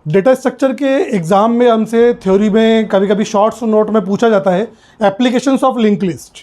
Data structure के exam में हमसे थ्योरी में कभी कभी शॉर्ट्स नोट में पूछा जाता है एप्लीकेशंस ऑफ लिंक लिस्ट।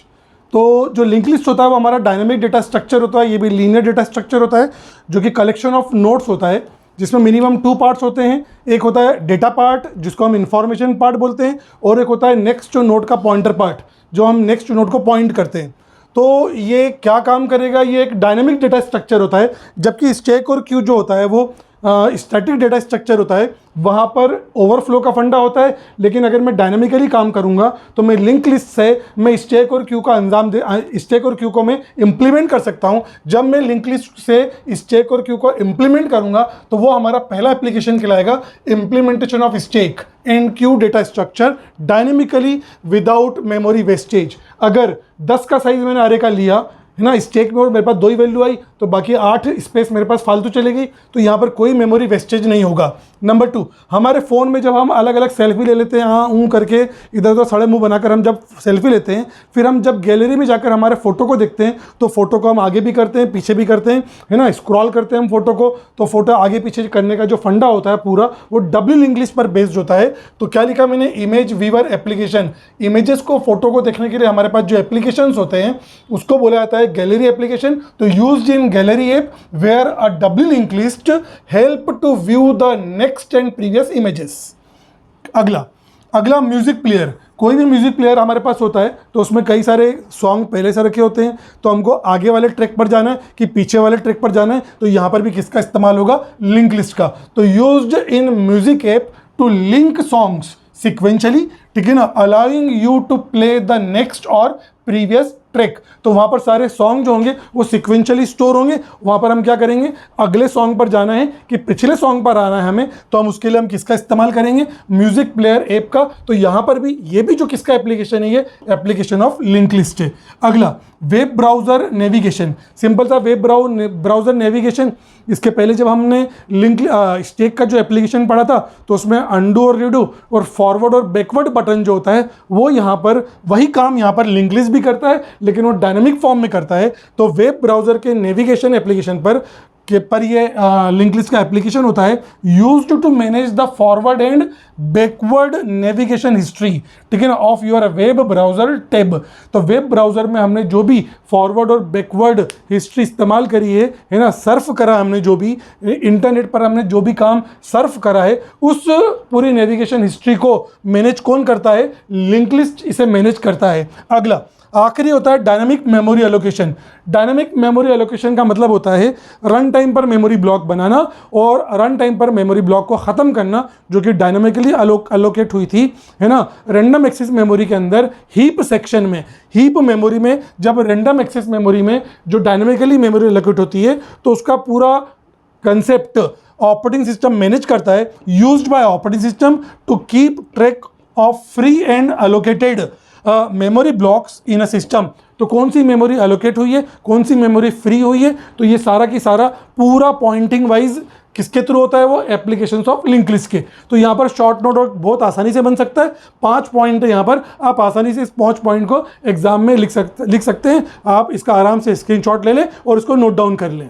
तो जो लिंक लिस्ट होता है वो हमारा डायनामिक डेटा स्ट्रक्चर होता है, ये भी लीनियर डेटा स्ट्रक्चर होता है जो कि कलेक्शन ऑफ नोट्स होता है, जिसमें मिनिमम 2 पार्ट्स होते हैं। एक होता है डेटा पार्ट जिसको हम इंफॉर्मेशन पार्ट बोलते हैं, और एक होता है नेक्स्ट टू नोड का पॉइंटर पार्ट जो हम नेक्स्ट टू नोड को पॉइंट करते हैं। तो ये क्या काम करेगा, ये एक डायनामिक डेटा स्ट्रक्चर होता है, जबकि स्टैक और क्यू जो होता है वो स्टैटिक डेटा स्ट्रक्चर होता है। वहाँ पर ओवरफ्लो का फंडा होता है, लेकिन अगर मैं डायनामिकली काम करूँगा तो मैं लिंक लिस्ट से मैं स्टैक और क्यू का अंजाम स्टैक और क्यू को मैं इम्प्लीमेंट कर सकता हूँ। जब मैं लिंक लिस्ट से स्टैक और क्यू को इम्प्लीमेंट करूँगा तो वो हमारा पहला एप्लीकेशन कहलाएगा implementation of stack and Q data structure dynamically without memory wastage. अगर 10 का साइज मैंने अरे का लिया है ना, स्टैक में मेरे पास 2 ही वैल्यू आई तो बाकी 8 स्पेस मेरे पास फालतू चलेगी, तो यहाँ पर कोई मेमोरी वेस्टेज नहीं होगा। नंबर 2, हमारे फ़ोन में जब हम अलग अलग सेल्फी ले लेते हैं, हाँ करके इधर उधर सड़े मुंह बनाकर हम जब सेल्फी लेते हैं, फिर हम जब गैलरी में जाकर हमारे फ़ोटो को देखते हैं तो फ़ोटो को हम आगे भी करते हैं पीछे भी करते हैं, है ना, स्क्रॉल करते हैं हम फ़ोटो को, तो फ़ोटो आगे पीछे करने का जो फंडा होता है पूरा वो डब्ल्यू लिंक लिस्ट पर बेस्ड होता है। तो क्या लिखा मैंने, इमेज वीवर एप्लीकेशन। इमेजेस को, फोटो को देखने के लिए हमारे पास जो एप्लीकेशंस होते हैं उसको बोला जाता है गैलरी एप्लीकेशन। तो used in gallery app where a double linked list help to view the next and previous images। अगला म्यूजिक प्लेयर। कोई भी म्यूजिक प्लेयर हमारे पास होता है तो उसमें कई सारे सॉन्ग पहले से रखे होते हैं, तो हमको आगे वाले ट्रैक पर जाना है कि पीछे वाले ट्रैक पर जाना है, तो यहाँ पर भी किसका इस्तेमाल होगा, लिंक लिस्ट का। तो used in music app to link songs sequentially, ठीक है ना, allowing you to play the next और प्रीवियस ट्रैक। तो वहाँ पर सारे सॉन्ग जो होंगे वो सिक्वेंशली स्टोर होंगे। वहाँ पर हम क्या करेंगे, अगले सॉन्ग पर जाना है कि पिछले सॉन्ग पर आना है हमें, तो हम उसके लिए हम किसका इस्तेमाल करेंगे, म्यूजिक प्लेयर ऐप का। तो यहाँ पर भी ये भी जो किसका एप्लीकेशन है, ये एप्लीकेशन ऑफ लिंक लिस्ट है। अगला वेब ब्राउज़र नेविगेशन। सिंपल सा वेब ब्राउज़र नेविगेशन। इसके पहले जब हमने लिंक स्टैक का जो एप्लीकेशन पढ़ा था तो उसमें अंडू और रीडू और फॉरवर्ड और बैकवर्ड बटन जो होता है वो यहाँ पर वही काम यहाँ पर लिंक लिस्ट भी करता है, लेकिन वो डायनामिक फॉर्म में करता है। तो वेब ब्राउज़र के नेविगेशन एप्लीकेशन पर ये लिंक लिस्ट का एप्लीकेशन होता है, used to manage the forward and backward navigation history, ठीक है ना, of your web browser tab. तो वेब ब्राउज़र में हमने जो भी फॉरवर्ड और बैकवर्ड हिस्ट्री इस्तेमाल करी है ना, सर्फ करा हमने, जो भी इंटरनेट पर हमने जो भी काम सर्फ करा है, उस पूरी नेविगेशन हिस्ट्री को मैनेज कौन करता है, लिंक लिस्ट इसे मैनेज करता है। अगला आखिरी होता है dynamic memory allocation. Dynamic memory allocation का मतलब होता है रन टाइम पर मेमोरी ब्लॉक बनाना और रन टाइम पर मेमोरी ब्लॉक को ख़त्म करना, जो कि डायनामिकली एलोकेट हुई थी, है ना, रैंडम एक्सेस मेमोरी के अंदर हीप सेक्शन में। हीप मेमोरी में जब रैंडम एक्सेस मेमोरी में जो डायनामिकली मेमोरी एलोकेट होती है तो उसका पूरा कंसेप्ट ऑपरेटिंग सिस्टम मैनेज करता है, used by operating system to keep track of free and allocated memory blocks in a system. तो कौन सी मेमोरी एलोकेट हुई है, कौन सी मेमोरी फ्री हुई है, तो ये सारा की सारा पूरा पॉइंटिंग वाइज किसके थ्रू होता है, वो एप्लीकेशंस ऑफ लिंक लिस्ट के। तो यहाँ पर शॉर्ट नोट बहुत आसानी से बन सकता है। 5 पॉइंट है यहाँ पर, आप आसानी से इस 5 पॉइंट को एग्जाम में लिख सकते हैं। आप इसका आराम से स्क्रीनशॉट ले लें और इसको नोट डाउन कर लें।